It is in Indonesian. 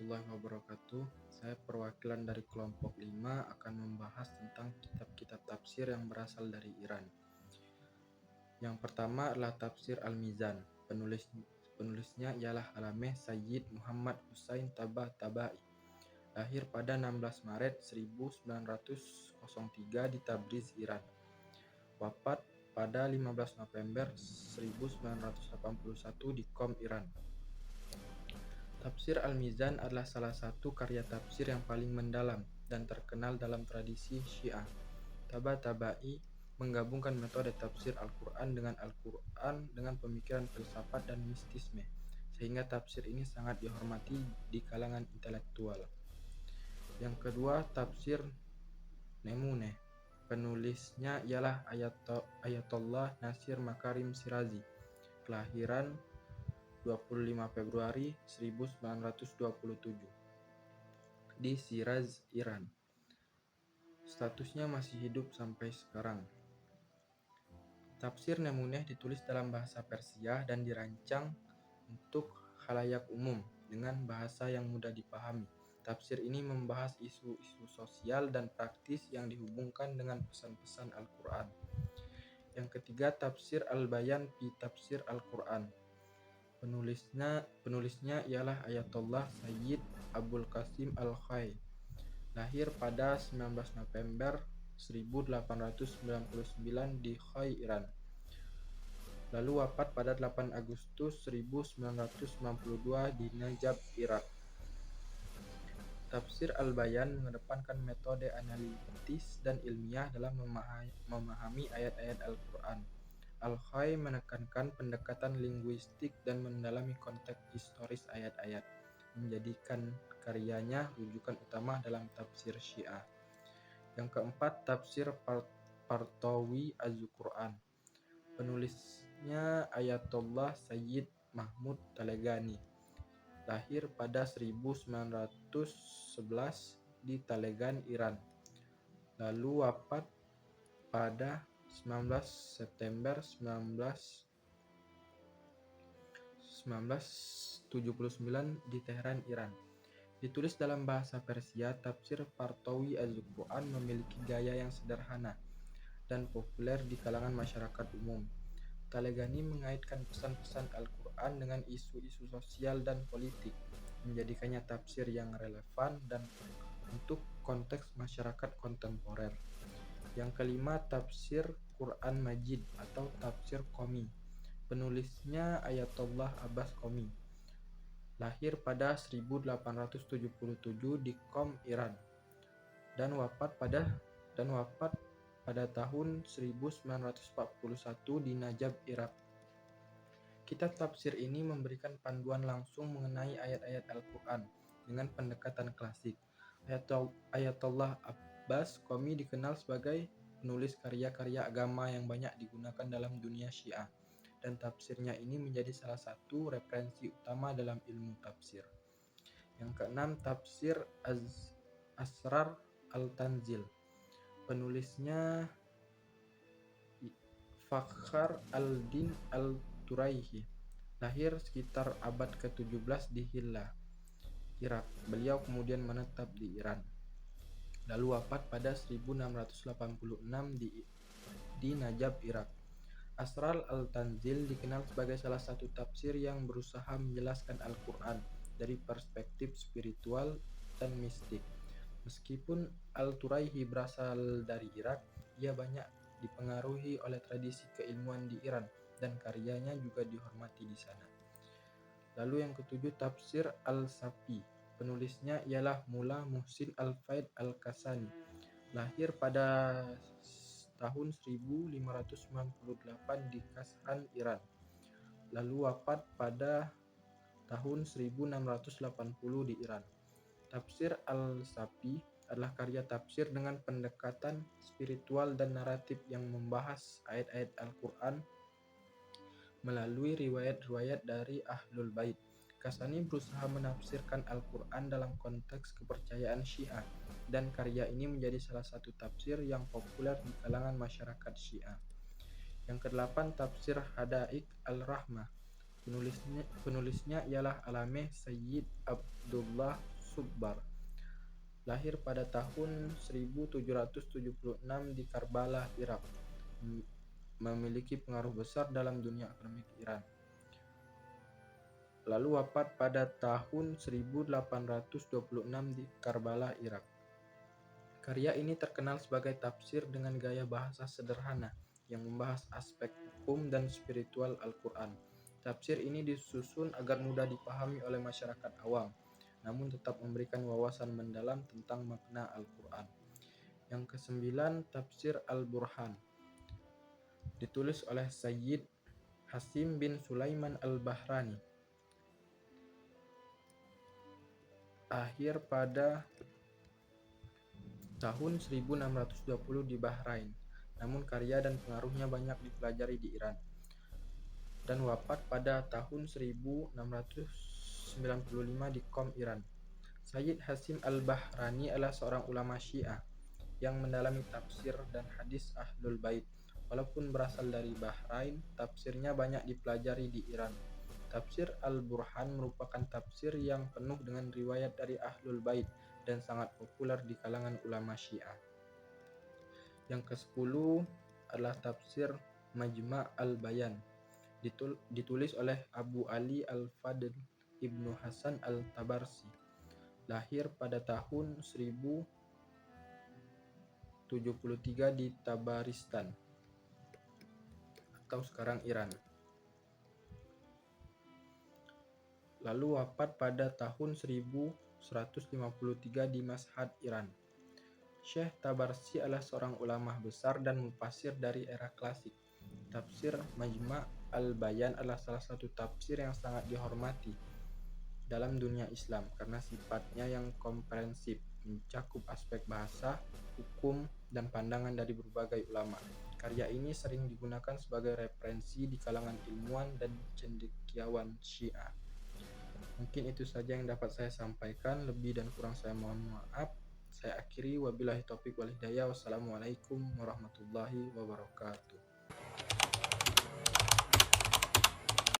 warahmatullahi wabarakatuh. Saya perwakilan dari kelompok 5 akan membahas tentang kitab-kitab tafsir yang berasal dari Iran. Yang pertama adalah Tafsir Al-Mizan. Penulisnya ialah Alameh Sayyid Muhammad Husain Tabatabai. Lahir pada 16 Maret 1903 di Tabriz, Iran. Wafat pada 15 November 1981 di Qom, Iran. Tafsir Al-Mizan adalah salah satu karya tafsir yang paling mendalam dan terkenal dalam tradisi Syiah. Tabatabai menggabungkan metode tafsir Al-Quran dengan pemikiran filsafat dan mistisme, sehingga tafsir ini sangat dihormati di kalangan intelektual. Yang kedua, Tafsir Nemuneh. Penulisnya ialah Ayatollah Nasir Makarim Shirazi. Kelahiran 25 Februari 1927 di Shiraz, Iran. Statusnya masih hidup sampai sekarang. Tafsir Nemuneh ditulis dalam bahasa Persia dan dirancang untuk khalayak umum dengan bahasa yang mudah dipahami. Tafsir ini membahas isu-isu sosial dan praktis yang dihubungkan dengan pesan-pesan Al-Quran. Yang ketiga, Tafsir Al-Bayan fi Tafsir Al-Quran. Penulisnya ialah Ayatollah Sayyid Abul Qasim Al-Khay. Lahir pada 19 November 1899 di Khay, Iran. Lalu wafat pada 8 Agustus 1992 di Najaf, Irak. Tafsir Al-Bayan mengedepankan metode analitis dan ilmiah dalam memahami ayat-ayat Al-Quran. Al-Khay menekankan pendekatan linguistik dan mendalami konteks historis ayat-ayat, menjadikan karyanya rujukan utama dalam tafsir Syiah. Yang keempat, Tafsir Partawi Az-Quran. Penulisnya Ayatollah Sayyid Mahmud Talegani. Lahir pada 1911 di Talegan, Iran. Lalu wafat pada 19 September 1979 di Teheran, Iran. Ditulis dalam bahasa Persia, Tafsir Partawi Az-Quran memiliki gaya yang sederhana dan populer di kalangan masyarakat umum. Talegani mengaitkan pesan-pesan Al-Quran dengan isu-isu sosial dan politik, menjadikannya tafsir yang relevan dan untuk konteks masyarakat kontemporer. Yang kelima, Tafsir Quran Majid atau Tafsir Qomi. Penulisnya Ayatollah Abbas Qomi. Lahir pada 1877 di Qom, Iran, dan wafat pada tahun 1941 di Najaf, Irak. Kitab tafsir ini memberikan panduan langsung mengenai ayat-ayat Al-Quran dengan pendekatan klasik. Ayatollah Abbas Qomi dikenal sebagai penulis karya-karya agama yang banyak digunakan dalam dunia Syiah, dan tafsirnya ini menjadi salah satu referensi utama dalam ilmu tafsir. Yang keenam, Tafsir Asrar Al-Tanzil. Penulisnya Fakhr al-Din al-Turaihi. Lahir sekitar abad ke-17 di Hilla, Irak. Beliau kemudian menetap di Iran. Lalu wafat pada 1686 di Najaf, Irak. Asrar Al-Tanzil dikenal sebagai salah satu tafsir yang berusaha menjelaskan Al-Quran dari perspektif spiritual dan mistik. Meskipun Al-Turaihi berasal dari Irak, ia banyak dipengaruhi oleh tradisi keilmuan di Iran dan karyanya juga dihormati di sana. Lalu yang ketujuh, Tafsir Al-Safi. Penulisnya ialah Mullah Muhsin Al-Faid Al-Kasani. Lahir pada tahun 1598 di Kashan, Iran. Lalu wafat pada tahun 1680 di Iran. Tafsir Al-Safi adalah karya tafsir dengan pendekatan spiritual dan naratif yang membahas ayat-ayat Al-Quran melalui riwayat-riwayat dari Ahlul Bait. Kasani berusaha menafsirkan Al-Quran dalam konteks kepercayaan Syiah, dan karya ini menjadi salah satu tafsir yang populer di kalangan masyarakat Syiah. Yang kedelapan, Tafsir Hadaik Al-Rahmah. Penulisnya ialah Alameh Sayyid Abdullah Subbar. Lahir pada tahun 1776 di Karbala, Irak. Memiliki pengaruh besar dalam dunia akademik Iran. Lalu wafat pada tahun 1826 di Karbala, Irak. Karya ini terkenal sebagai tafsir dengan gaya bahasa sederhana yang membahas aspek hukum dan spiritual Al-Quran. Tafsir ini disusun agar mudah dipahami oleh masyarakat awam, namun tetap memberikan wawasan mendalam tentang makna Al-Quran. Yang kesembilan, Tafsir Al-Burhan. Ditulis oleh Sayyid Hasim bin Sulaiman Al-Bahrani. Akhir pada tahun 1620 di Bahrain, namun karya dan pengaruhnya banyak dipelajari di Iran. Dan wafat pada tahun 1695 di Qom, Iran. Sayyid Hasim Al-Bahrani adalah seorang ulama Syiah yang mendalami tafsir dan hadis Ahlul Bait. Walaupun berasal dari Bahrain, tafsirnya banyak dipelajari di Iran. Tafsir Al-Burhan merupakan tafsir yang penuh dengan riwayat dari Ahlul Bait dan sangat populer di kalangan ulama Syiah. Yang ke-10 adalah tafsir Majma' al-Bayan. Ditulis oleh Abu Ali Al-Fadl Ibnu Hasan Al-Tabarsi. Lahir pada tahun 1073 di Tabaristan atau sekarang Iran. Lalu wafat pada tahun 1153 di Mashhad, Iran. Syekh Tabarsi adalah seorang ulama besar dan mufassir dari era klasik. Tafsir Majma' al-Bayan adalah salah satu tafsir yang sangat dihormati dalam dunia Islam karena sifatnya yang komprehensif, mencakup aspek bahasa, hukum, dan pandangan dari berbagai ulama. Karya ini sering digunakan sebagai referensi di kalangan ilmuwan dan cendekiawan Syiah. Mungkin itu saja yang dapat saya sampaikan, lebih dan kurang saya mohon maaf. Saya akhiri, wabillahi taufiq wal hidayah. Wassalamualaikum warahmatullahi wabarakatuh.